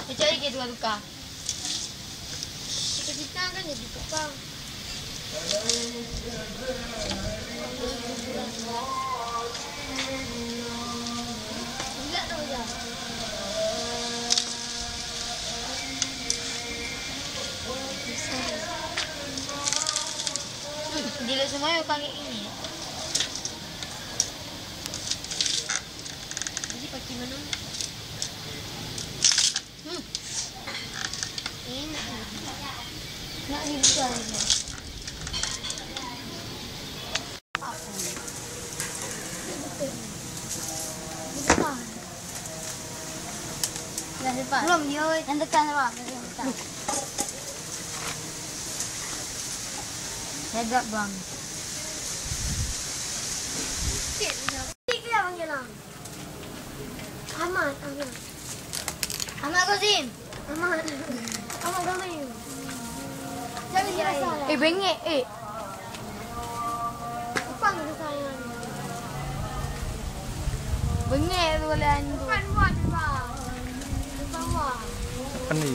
Cari ke tukar-tukar. Kita kan jadi tukang. Gila tau je. Gila semuanya pakai ini. Jadi pakai mana? Enak. Nak dibuka aja. Dah lepas. Belum dia. Yang tekan apa? Hebat bang. Tik dia panggil lah. Ahmad, Ahmad. Ahmad Qasim. Ahmad. Ahmad Qasim. Jangan dia salah. Bengek Kupang dia sayang. Bengek tu lah. Depan buat, depan. Depan buat. Apa ni?